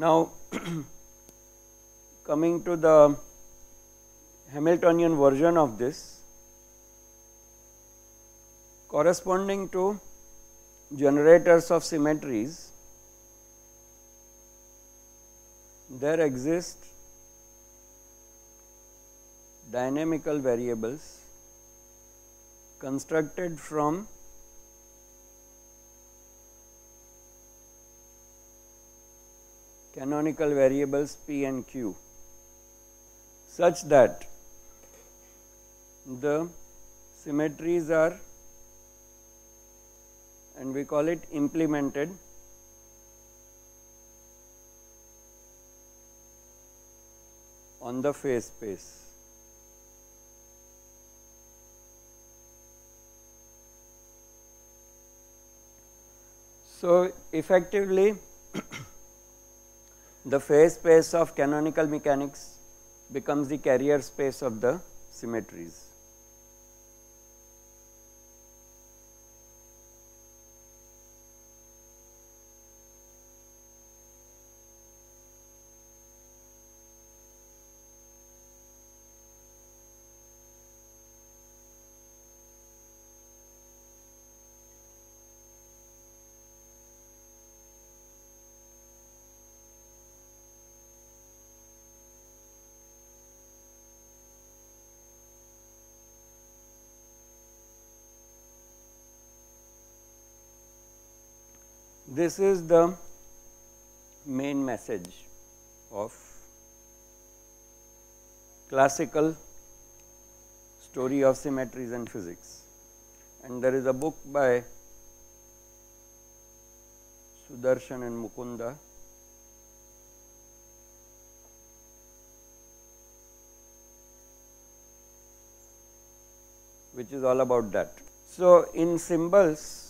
Now, coming to the Hamiltonian version of this, corresponding to generators of symmetries, there exist dynamical variables constructed from canonical variables P and Q, such that the symmetries are, and we call it implemented on the phase space. So, effectively the phase space of canonical mechanics becomes the carrier space of the symmetries. This is the main message of classical story of symmetries and physics, and there is a book by Sudarshan and Mukunda which is all about that. So, in symbols,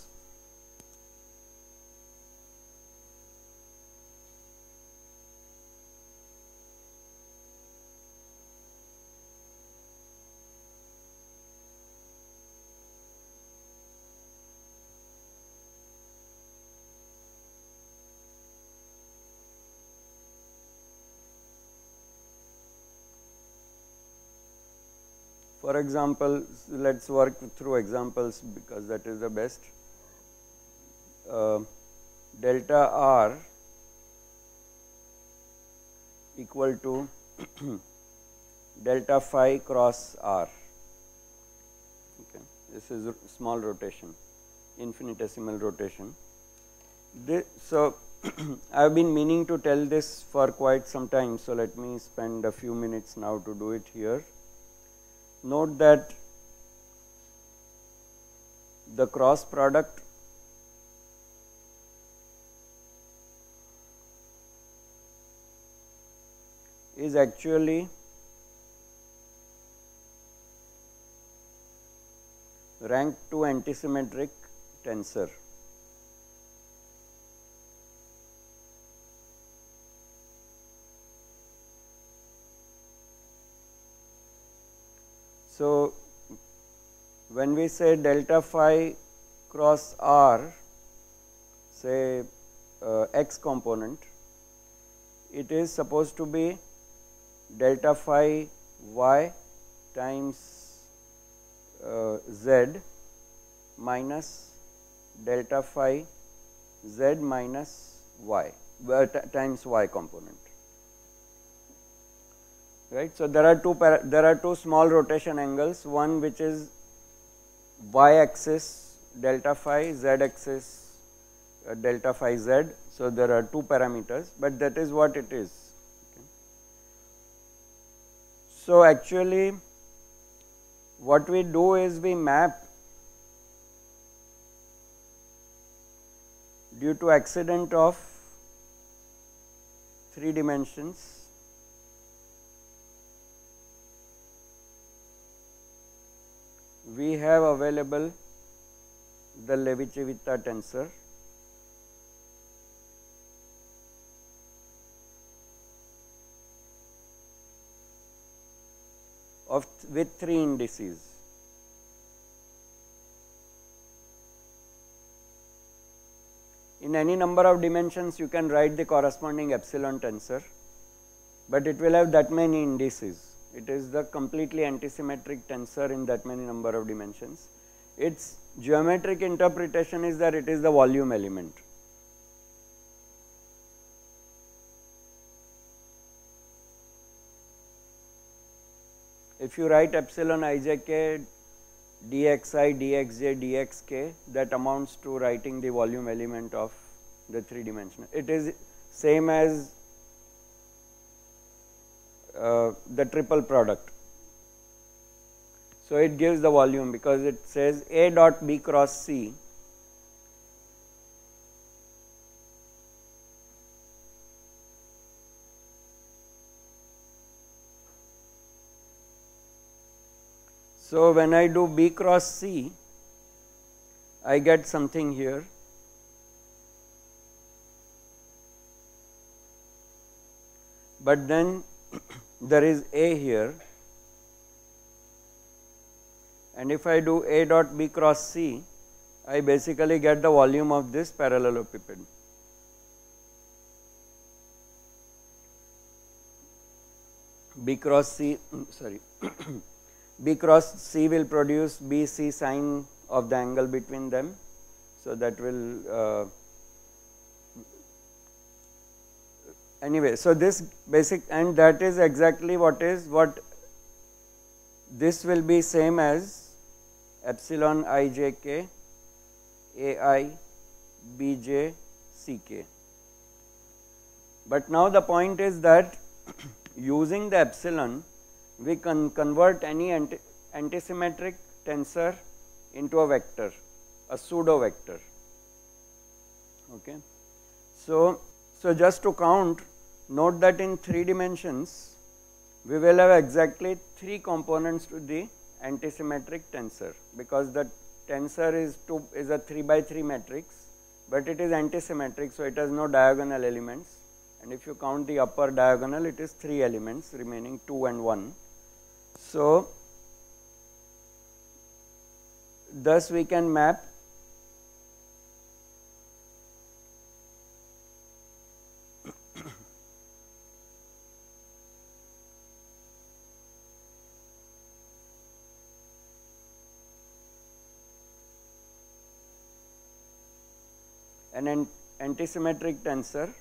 for example, let us work through examples because that is the best. Delta R equal to delta phi cross R. Okay. This is small rotation, infinitesimal rotation. So, I have been meaning to tell this for quite some time. So, let me spend a few minutes now to do it here. Note that the cross product is actually rank 2 antisymmetric tensor. So, when we say delta phi cross R, say x component, it is supposed to be delta phi y times z minus delta phi z minus y times y component. Right. So, there are two small rotation angles, one which is y axis delta phi, z axis delta phi z. So, there are two parameters, but that is what it is. Okay. So, actually what we do is we map, due to accident of 3 dimensions, we have available the Levi-Civita tensor with 3 indices. in any number of dimensions you can write the corresponding epsilon tensor, but it will have that many indices. It is the completely antisymmetric tensor in that many number of dimensions. Its geometric interpretation is that it is the volume element. If you write epsilon ijk dxi, dxj, dxk, that amounts to writing the volume element of the 3-dimensional. It is same as the triple product. So it gives the volume because it says A dot B cross C So when I do B cross C, I get something here. But then there is A here, and if I do A dot B cross C, I basically get the volume of this parallelepiped. B cross C, sorry, B cross C will produce BC sine of the angle between them. So that will anyway. So this basic, and that is exactly what this will be same as epsilon ijk ai bj ck. But now the point is that using the epsilon, we can convert any antisymmetric tensor into a vector, a pseudo vector. Okay. So just to count, note that in 3 dimensions we will have exactly 3 components to the antisymmetric tensor, because the tensor is a 3 by 3 matrix, but it is antisymmetric, so it has no diagonal elements, and if you count the upper diagonal, it is 3 elements remaining 2 and 1. So thus we can map an antisymmetric tensor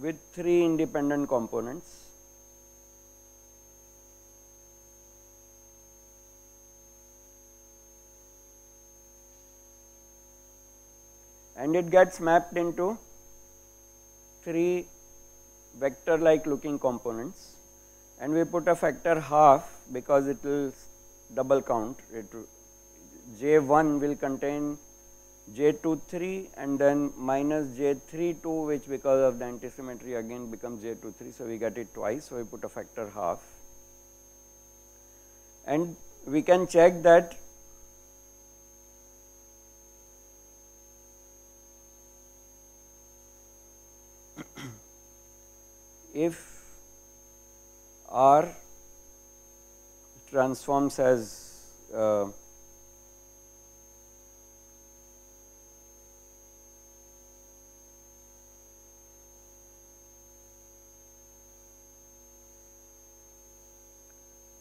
with 3 independent components. And it gets mapped into 3 vector like looking components, and we put a factor half because it will double count. J1 will contain J23 and then minus J32, which because of the antisymmetry again becomes J23, so we get it twice, so we put a factor half. And we can check that if R transforms as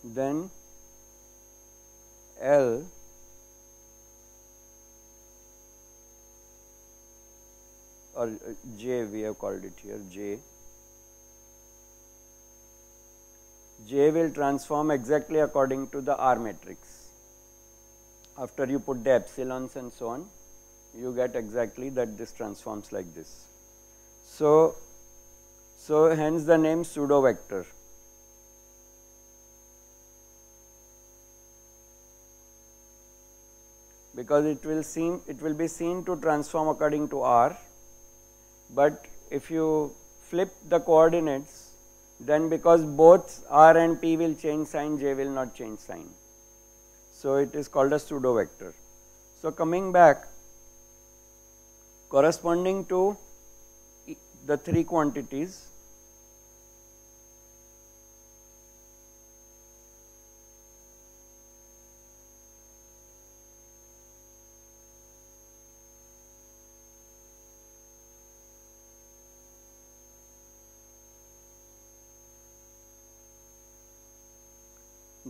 then L or J, we have called it here J will transform exactly according to the R matrix. After you put the epsilons and so on, you get exactly that this transforms like this. So hence the name pseudo vector. Because it will be seen to transform according to R, but if you flip the coordinates, then because both R and P will change sign, J will not change sign. So it is called a pseudo vector. So coming back, corresponding to the 3 quantities,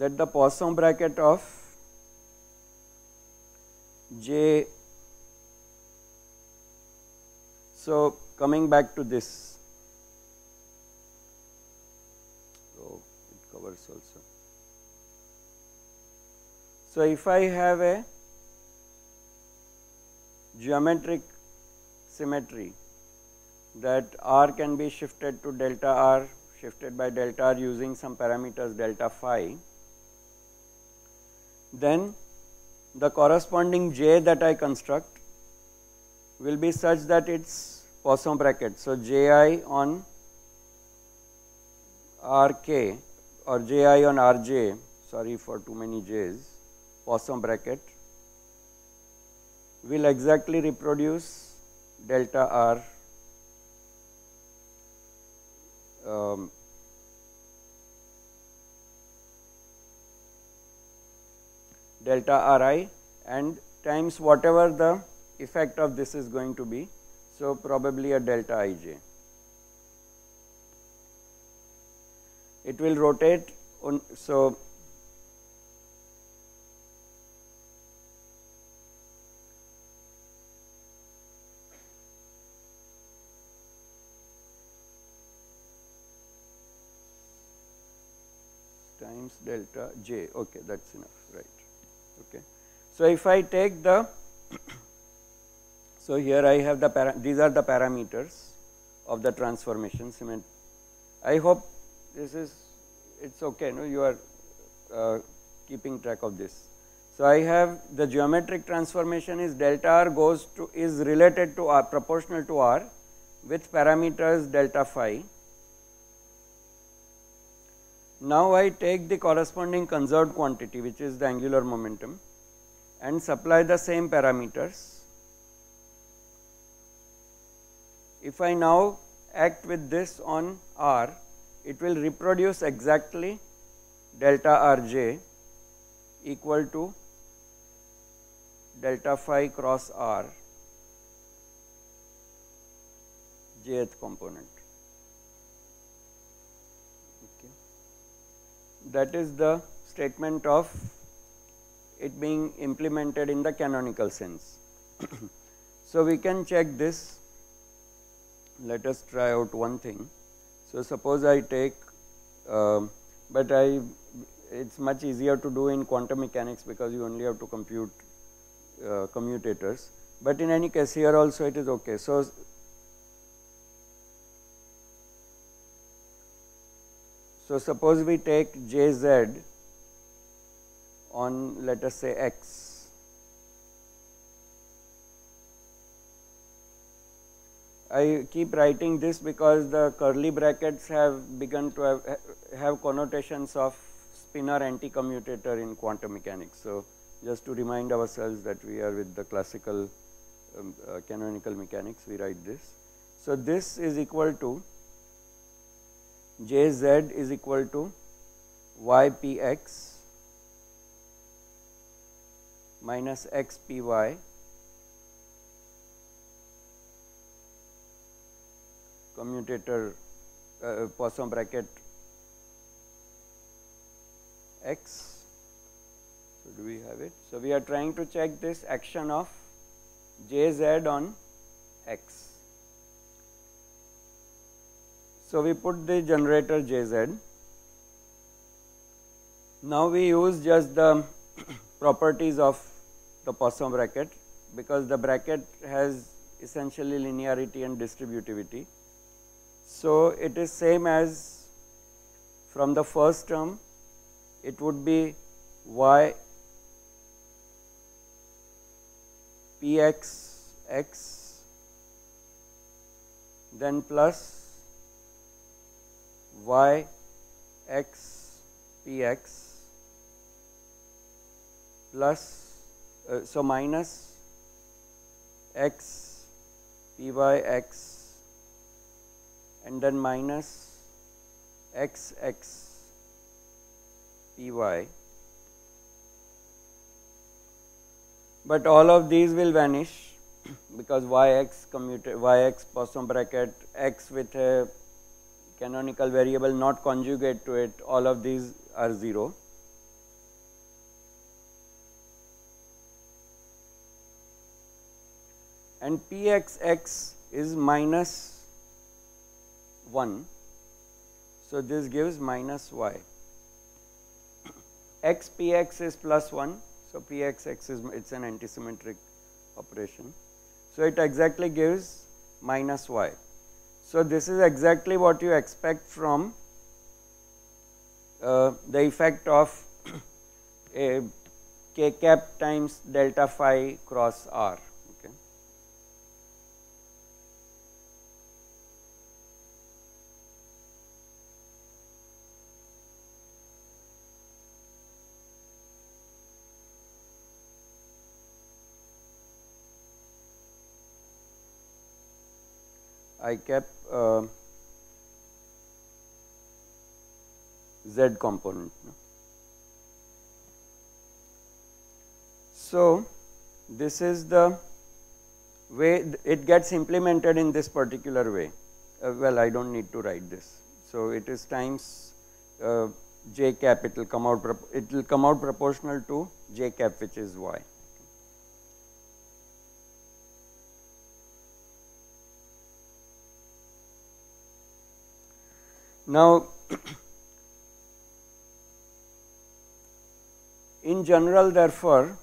that the Poisson bracket of J. So coming back to this, so it covers also. So if I have a geometric symmetry that R can be shifted to delta R, shifted by delta R using some parameters delta phi, then the corresponding J that I construct will be such that its Poisson bracket. So Ji on Rk or Ji on Rj, sorry for too many J's, Poisson bracket will exactly reproduce delta R delta Ri and times whatever the effect of this is going to be. So probably a delta Ij. It will rotate on, so times delta J, okay, that's enough, right, okay. So if I take the, so here I have the, these are the parameters of the transformation cement. I hope this is, it's okay, no, you are keeping track of this. So I have the geometric transformation is delta R goes to, is related to R, proportional to R with parameters delta phi. Now I take the corresponding conserved quantity, which is the angular momentum, and supply the same parameters. If I now act with this on R, it will reproduce exactly delta Rj equal to delta phi cross R, jth component. Okay. That is the statement of it being implemented in the canonical sense. So we can check this. Let us try out one thing. So suppose I take, but it's much easier to do in quantum mechanics because you only have to compute commutators. But in any case, here also it is okay. So suppose we take Jz on, let us say, x. I keep writing this because the curly brackets have begun to have connotations of spinor anti-commutator in quantum mechanics. So just to remind ourselves that we are with the classical canonical mechanics, we write this. So this is equal to Jz is equal to ypx minus xpy commutator Poisson bracket x. So do we have it? So we are trying to check this action of Jz on x. So we put the generator Jz. Now we use just the properties of the Poisson bracket because the bracket has essentially linearity and distributivity. So it is same as from the first term, it would be y px x then plus y x px plus so minus x py x and then minus x x py, but all of these will vanish because yx Poisson bracket x with a canonical variable not conjugate to it, all of these are 0. and Pxx is minus 1. So, this gives minus y. X Px is plus 1. So, Pxx is it's an antisymmetric operation. So, it exactly gives minus y. So, this is exactly what you expect from the effect of a k cap times delta phi cross r. Okay. I kept z component. So, this is the way it gets implemented in this particular way. Well, I do not need to write this. So, it is times j cap, it will come out proportional to j cap, which is y. Now, in general, therefore,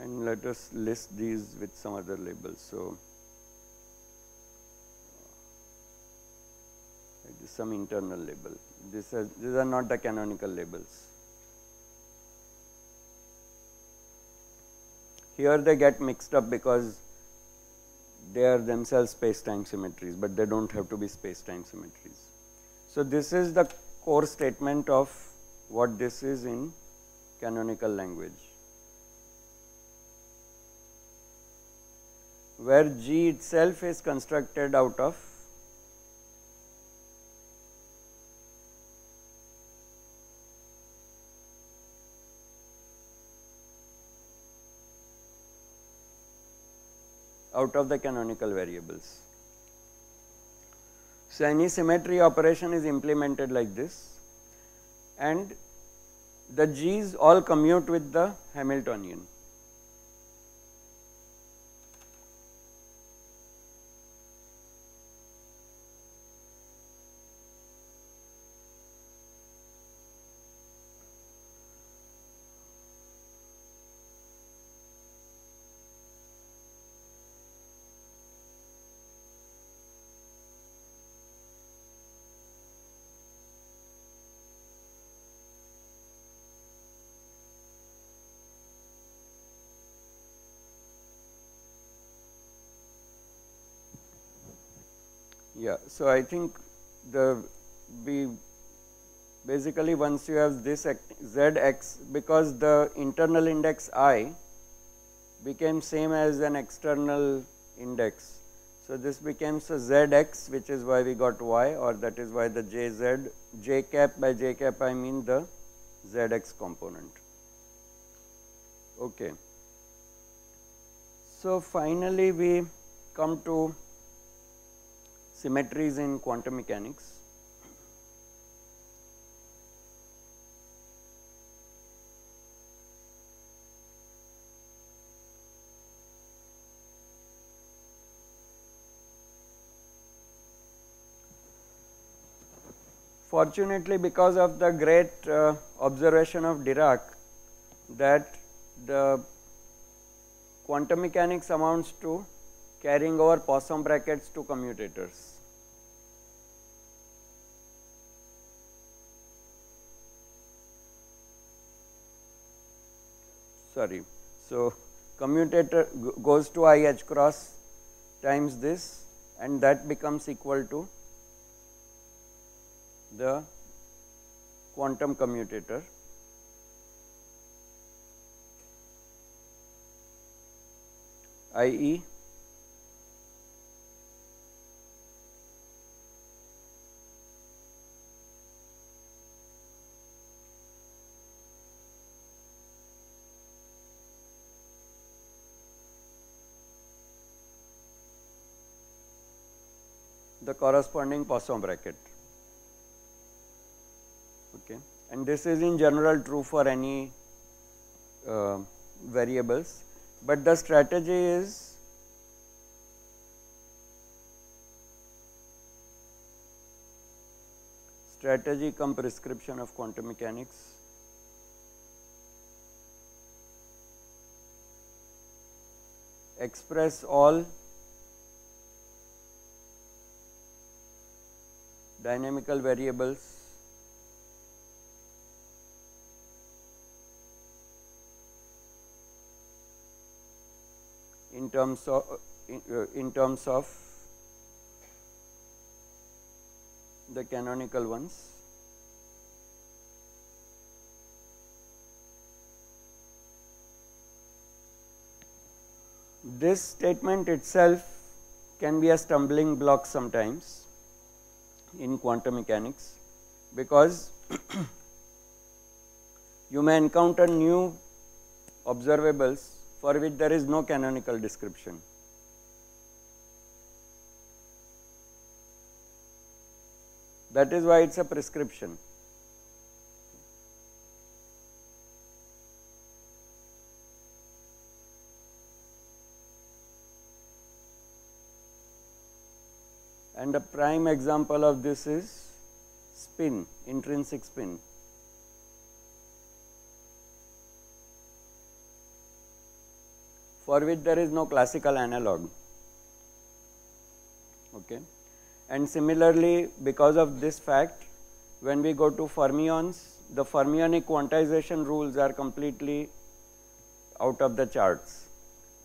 and let us list these with some other labels. So, it is some internal label. These are not the canonical labels. Here they get mixed up because they are themselves space-time symmetries, but they do not have to be space-time symmetries. So, this is the core statement of what this is in canonical language, where G itself is constructed out of the canonical variables. So, any symmetry operation is implemented like this, and the G's all commute with the Hamiltonian. Yeah, so I think basically once you have this zx, because the internal index I became same as an external index. So, this becomes a zx, which is why we got y, or that is why the j cap by j cap I mean the zx component. Okay. So, finally we come to symmetries in quantum mechanics. Fortunately, because of the great observation of Dirac that the quantum mechanics amounts to carrying over Poisson brackets to commutators. Sorry. So, commutator goes to I h cross times this, and that becomes equal to the quantum commutator, i.e. the corresponding Poisson bracket. Okay. And this is in general true for any variables, but the strategy is strategy cum prescription of quantum mechanics. Express all dynamical variables in terms of the canonical ones. This statement itself can be a stumbling block sometimes in quantum mechanics, because you may encounter new observables for which there is no canonical description. That is why it is a prescription. And a prime example of this is spin, intrinsic spin. For which there is no classical analog. Okay. And similarly, because of this fact, when we go to fermions, the fermionic quantization rules are completely out of the charts.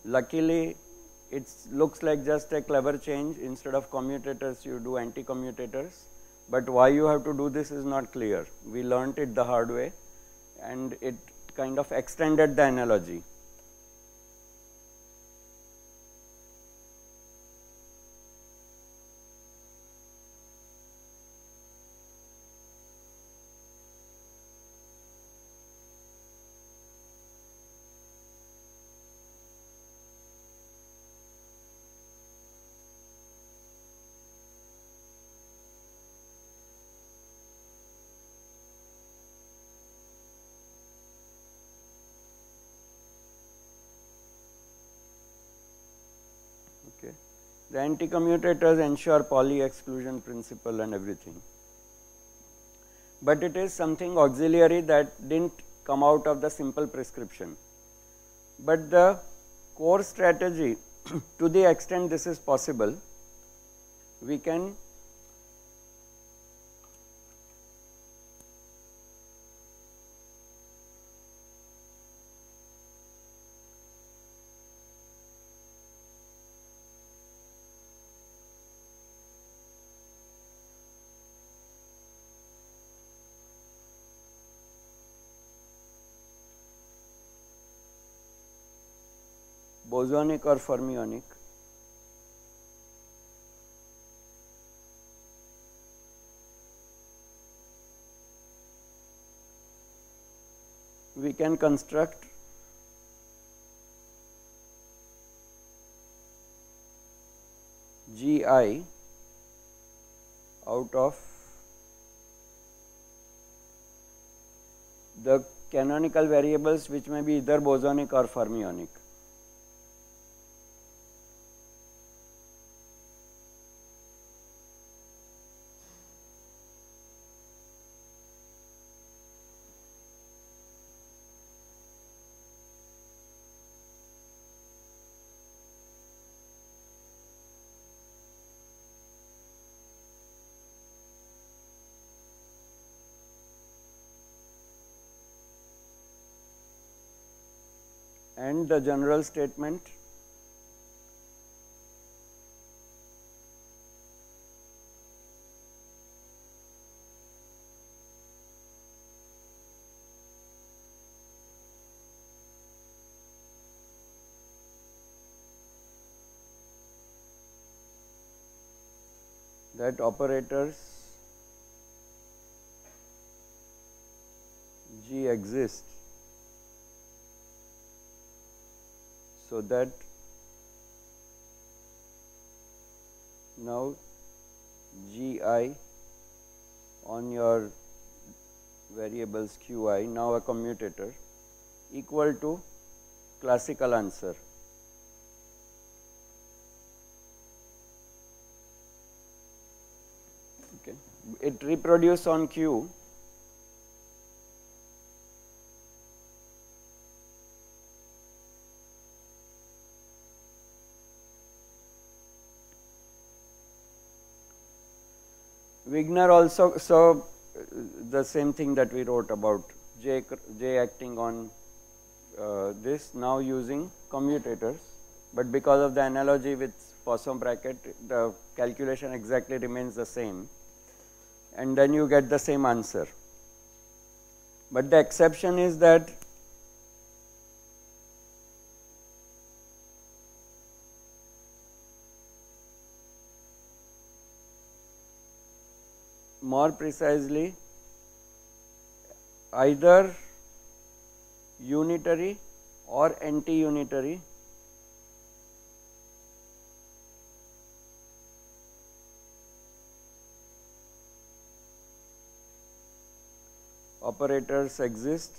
Luckily, it looks like just a clever change. Instead of commutators, you do anti-commutators. But why you have to do this is not clear. We learnt it the hard way, and it kind of extended the analogy. The anti-commutators ensure Pauli exclusion principle and everything, but it is something auxiliary that didn't come out of the simple prescription. But the core strategy, to the extent this is possible, we can bosonic or fermionic. We can construct Gi out of the canonical variables which may be either bosonic or fermionic. And the general statement that operators G exist so that now Gi on your variables Qi, now a commutator, equal to classical answer. Okay. It reproduce on Q. Wigner also, so the same thing that we wrote about J acting on this, now using commutators, but because of the analogy with Poisson bracket, the calculation exactly remains the same, and then you get the same answer. But the exception is that more precisely either unitary or anti-unitary operators exist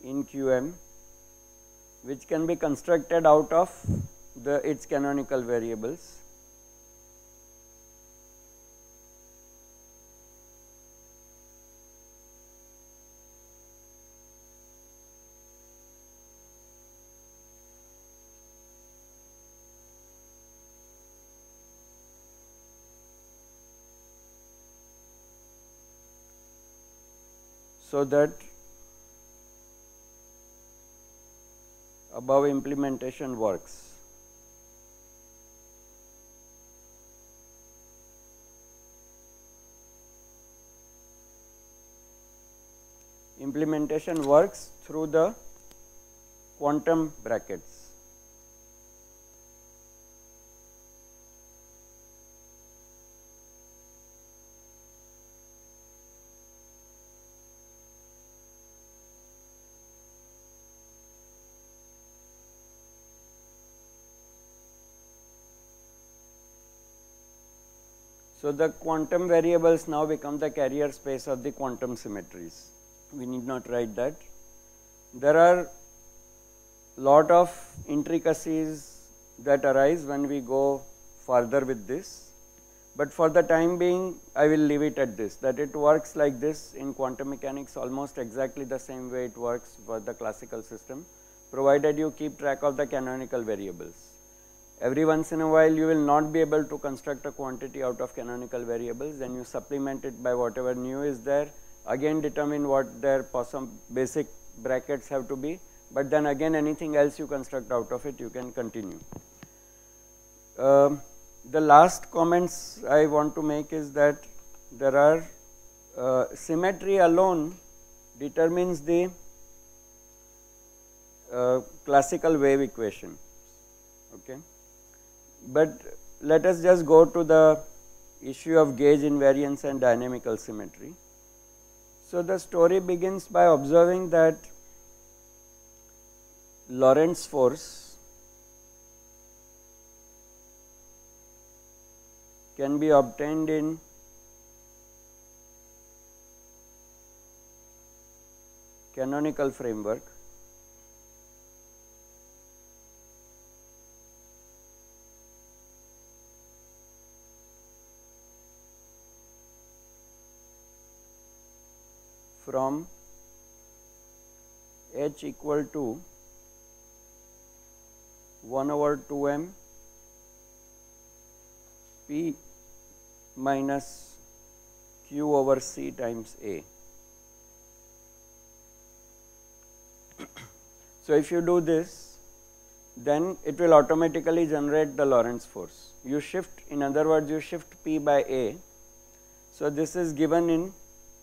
in QM which can be constructed out of its canonical variables. So that above implementation works. Implementation works through the quantum brackets. So the quantum variables now become the carrier space of the quantum symmetries. We need not write that. There are lot of intricacies that arise when we go further with this, but for the time being I will leave it at this, that it works like this in quantum mechanics almost exactly the same way it works for the classical system, provided you keep track of the canonical variables. Every once in a while you will not be able to construct a quantity out of canonical variables, then you supplement it by whatever new is there, again determine what their Poisson basic brackets have to be, but then again anything else you construct out of it you can continue. The last comments I want to make is that there are symmetry alone determines the classical wave equation. Okay. But let us just go to the issue of gauge invariance and dynamical symmetry. So the story begins by observing that Lorentz force can be obtained in canonical framework from H equal to 1 over 2m P minus Q over C times A. So if you do this, then it will automatically generate the Lorentz force. You shift, in other words, you shift P by A. So this is given in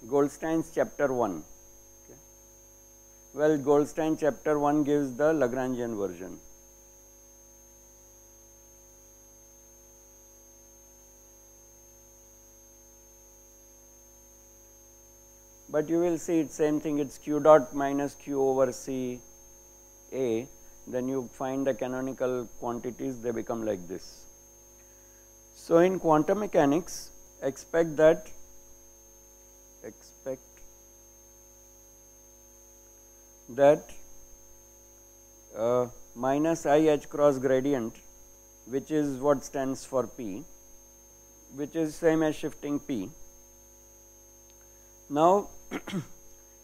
Goldstein's chapter 1. Okay. Well, Goldstein chapter 1 gives the Lagrangian version. but you will see it's same thing, it's q dot minus q over c a, then you find the canonical quantities, they become like this. So in quantum mechanics, expect that minus I h cross gradient, which is what stands for P, which is same as shifting P. Now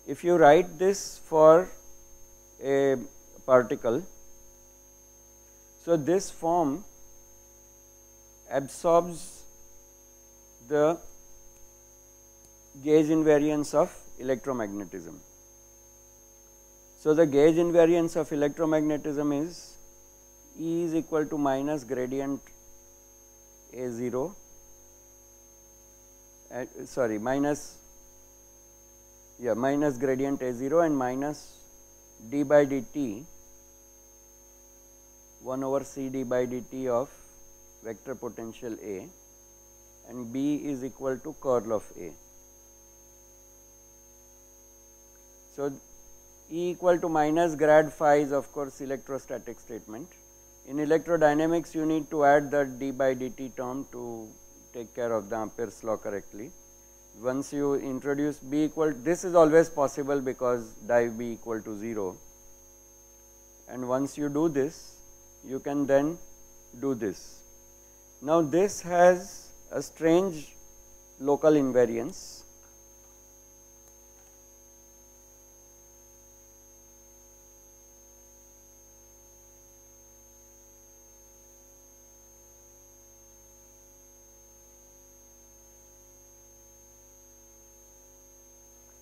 if you write this for a particle, so this form absorbs the gauge invariance of electromagnetism. So the gauge invariance of electromagnetism is E is equal to minus gradient A0, minus gradient A0 and minus d by dt 1 over c d by dt of vector potential A, and B is equal to curl of A. So E equal to minus grad phi is of course electrostatic statement. In electrodynamics you need to add the d by dt term to take care of the Ampere's law correctly. Once you introduce B equal, this is always possible because div B equal to 0, and once you do this you can then do this. Now this has a strange local invariance.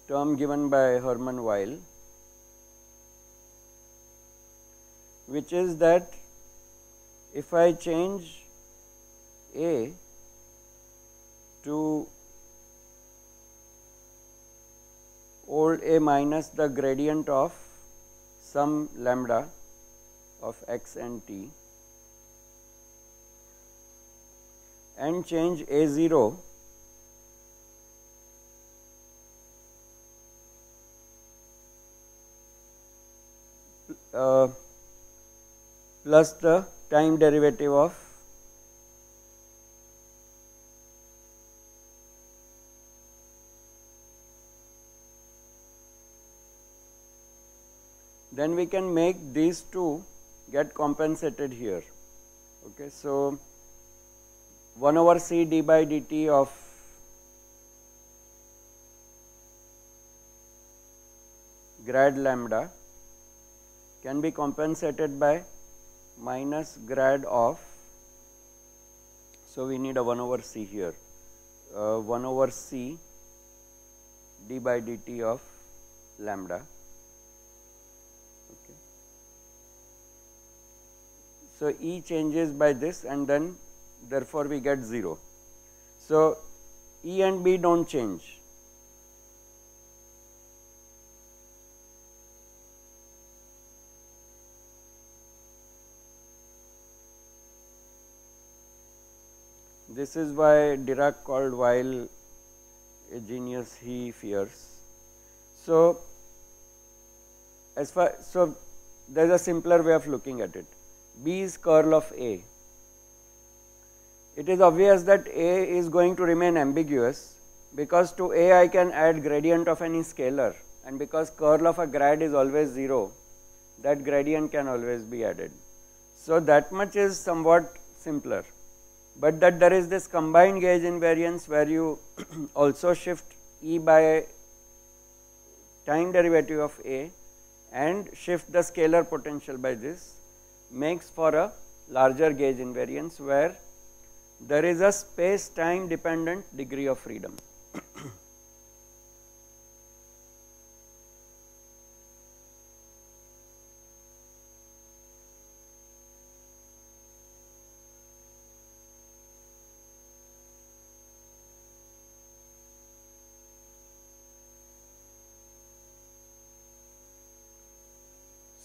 Term given by Hermann Weyl, which is that if I change A to old A minus the gradient of some lambda of x and t, and change A0 plus the time derivative of then we can make these two get compensated here. Okay, so 1 over c d by dt of grad lambda can be compensated by minus grad of, so we need a 1 over c here, 1 over c d by dt of lambda. Okay. So E changes by this, and then therefore we get 0. So E and B don't change. This is why Dirac called Weyl a genius he fears. So there is a simpler way of looking at it. B is curl of A. It is obvious that A is going to remain ambiguous, because to A I can add gradient of any scalar, and because curl of a grad is always 0, that gradient can always be added. So that much is somewhat simpler. But that there is this combined gauge invariance where you also shift E by time derivative of A and shift the scalar potential by this, makes for a larger gauge invariance where there is a space time dependent degree of freedom.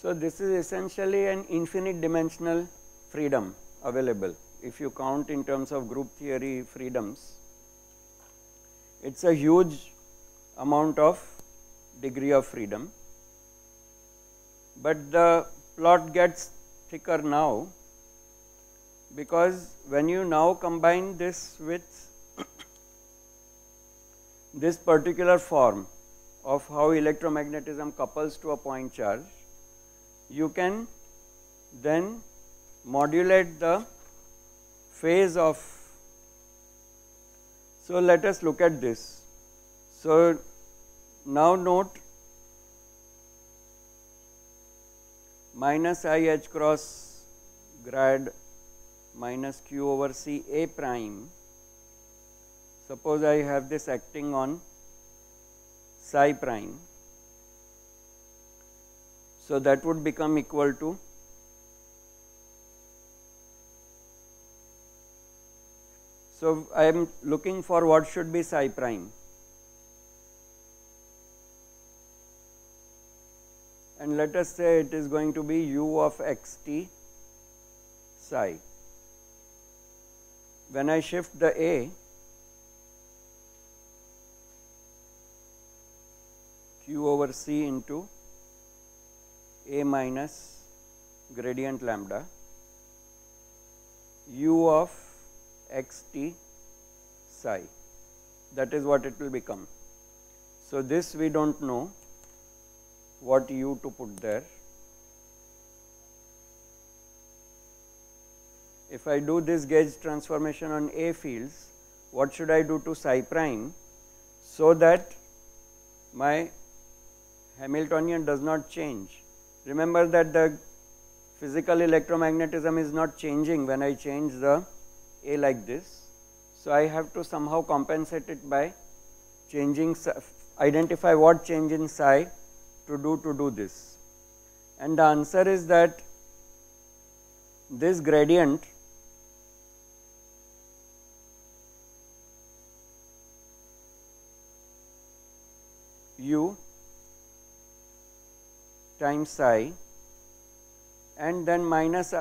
So this is essentially an infinite dimensional freedom available. If you count in terms of group theory freedoms, it's a huge amount of degree of freedom, but the plot gets thicker now, because when you now combine this with this particular form of how electromagnetism couples to a point charge, you can then modulate the phase of. So let us look at this. So now note minus I h cross grad minus q over c a prime. Suppose I have this acting on psi prime. So that would become equal to so I am looking for what should be psi prime, and let us say it is going to be u of x t psi. When I shift the a, q over c into a minus gradient lambda u of x t psi, that is what it will become. So this we do not know what u to put there. If I do this gauge transformation on A fields, what should I do to psi prime so that my Hamiltonian does not change? Remember that the physical electromagnetism is not changing when I change the A like this. So I have to somehow compensate it by changing, identify what change in psi to do this. And the answer is that this gradient u times psi and then minus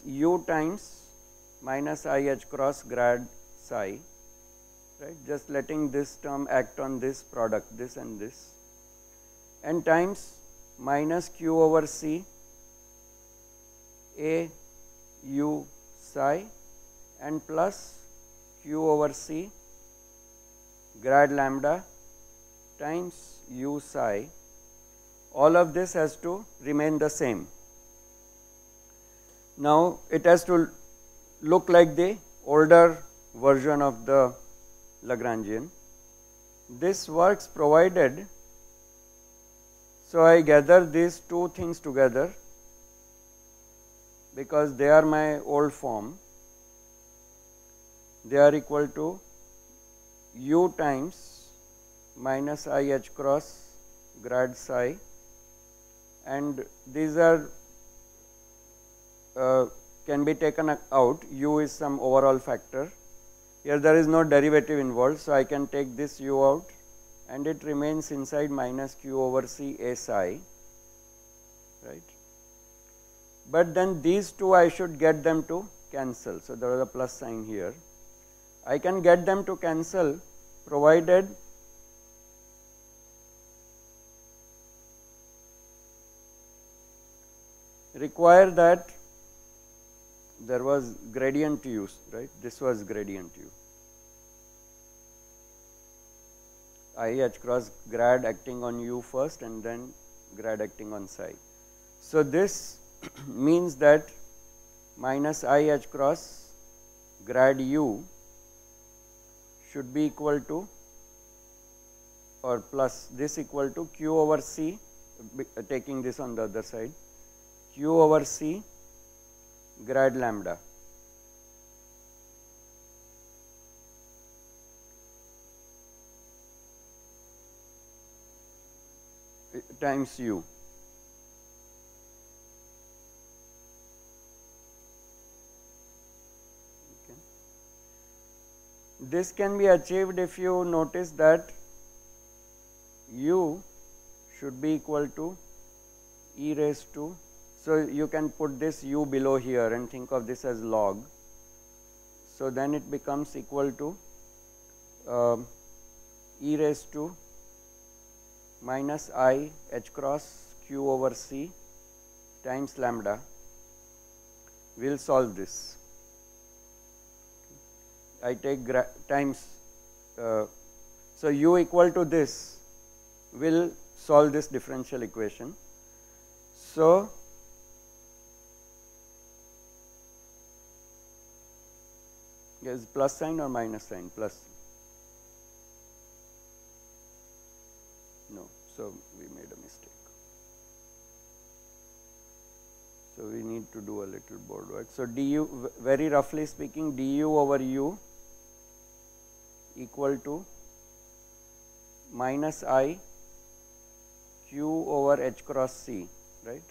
u times minus I h cross grad psi, right, just letting this term act on this product, this and this, and times minus q over c a u psi and plus q over c grad lambda times u psi. All of this has to remain the same. Now it has to look like the older version of the Lagrangian. This works provided, so I gather these two things together because they are my old form. They are equal to u times minus I h cross grad psi, and these are can be taken out. U is some overall factor. Here there is no derivative involved, so I can take this u out and it remains inside minus q over c a psi, right. But then these two I should get them to cancel. So there is a plus sign here. I can get them to cancel provided require that there was gradient u, right, this was gradient u. I h cross grad acting on u first and then grad acting on psi. So this means that minus I h cross grad u should be equal to or plus this equal to q over c, taking this on the other side, q over c grad lambda times u. Okay. This can be achieved if you notice that u should be equal to e raised to, so you can put this u below here and think of this as log. So then it becomes equal to e raised to minus I h cross q over c times lambda will solve this. I take times, so u equal to this will solve this differential equation. So is plus sign or minus sign? Plus. No, so we made a mistake. So we need to do a little board work. So du, very roughly speaking, du over u equal to minus I q over h cross c, right?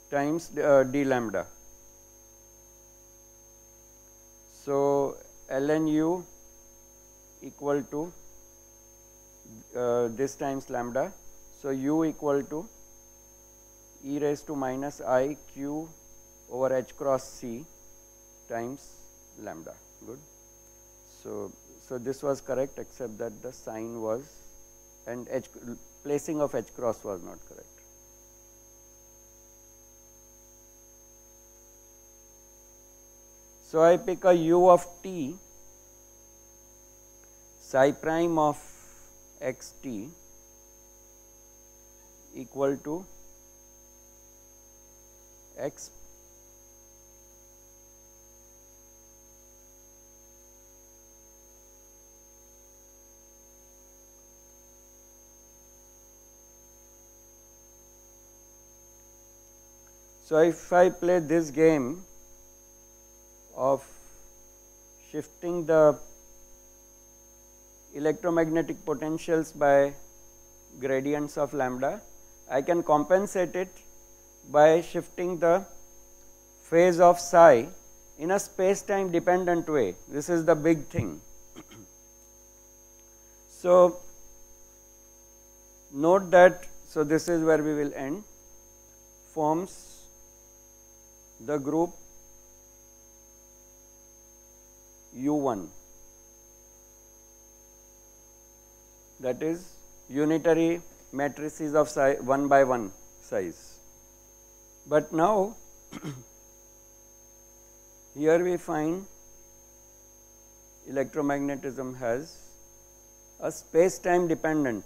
Times d lambda. So ln u equal to this times lambda. So u equal to e raised to minus I q over h cross c times lambda. Good. So this was correct, except that the sign was, and h placing of h cross was not correct. So I pick a u of t psi prime of x t equal to x So if I play this game of shifting the electromagnetic potentials by gradients of lambda, I can compensate it by shifting the phase of psi in a space-time dependent way. This is the big thing. So note that, so this is where we will end, forms the group U1, that is unitary matrices of size 1 by 1 size. But now here we find electromagnetism has a space-time dependent.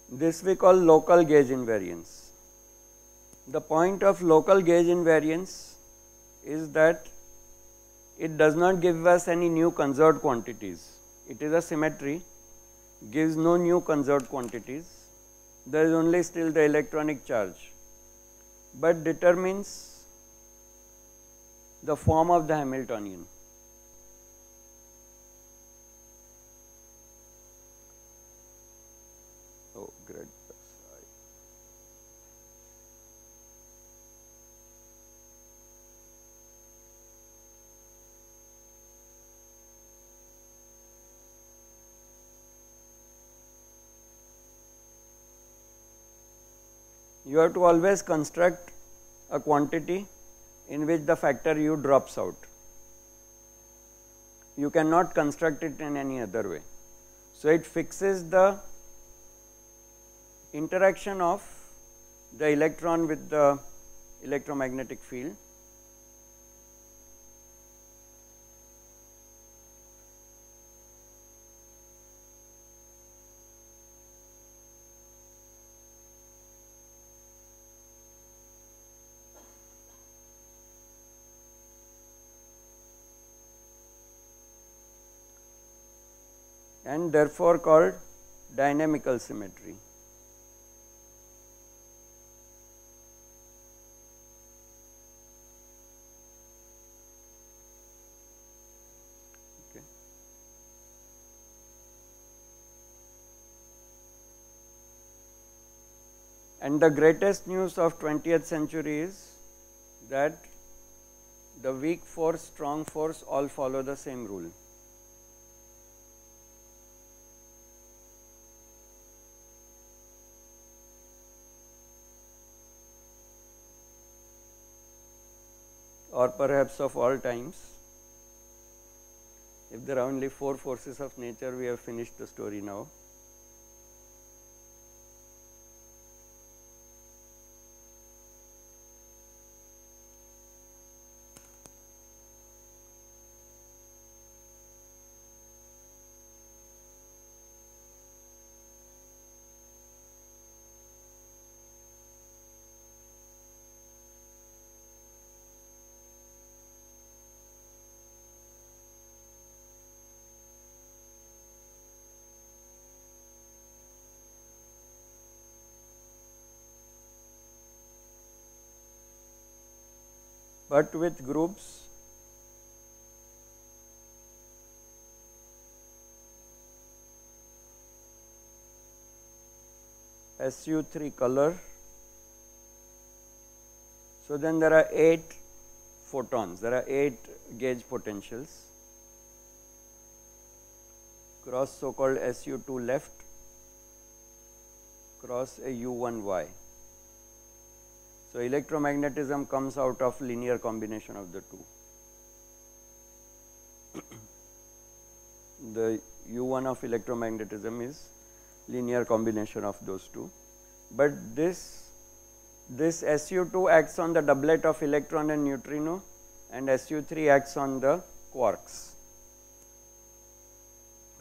This we call local gauge invariance. The point of local gauge invariance is that it does not give us any new conserved quantities. It is a symmetry, gives no new conserved quantities. There is only still the electronic charge, but determines the form of the Hamiltonian. Oh, great. You have to always construct a quantity in which the factor u drops out. You cannot construct it in any other way. So it fixes the interaction of the electron with the electromagnetic field. And therefore called dynamical symmetry. Okay. And the greatest news of 20th century is that the weak force, strong force all follow the same rule. Or perhaps of all times, If there are only 4 forces of nature, we have finished the story now. But with groups, SU3 color, so then there are 8 photons, there are 8 gauge potentials cross so called SU2 left cross a U1Y. So electromagnetism comes out of linear combination of the two. The U1 of electromagnetism is linear combination of those two, but this SU2 acts on the doublet of electron and neutrino, and SU3 acts on the quarks,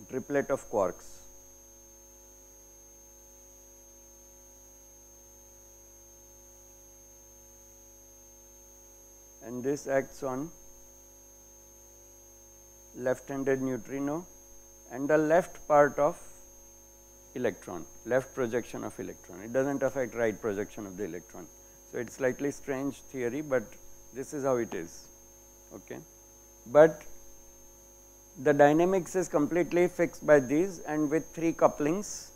triplet of quarks. And this acts on left-handed neutrino and the left part of electron, left projection of electron. It does not affect right projection of the electron. So, it is slightly strange theory, but this is how it is. Okay. But the dynamics is completely fixed by these, and with 3 couplings,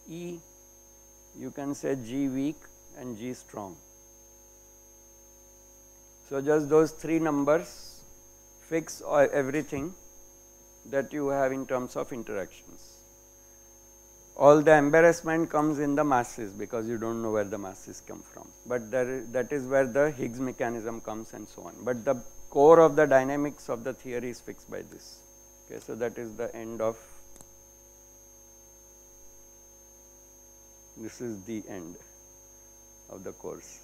E, you can say G weak and G strong. So, just those 3 numbers fix everything that you have in terms of interactions. All the embarrassment comes in the masses, because you do not know where the masses come from, but that is where the Higgs mechanism comes and so on. But the core of the dynamics of the theory is fixed by this. Okay, so, that is the end of, this is the end of the course.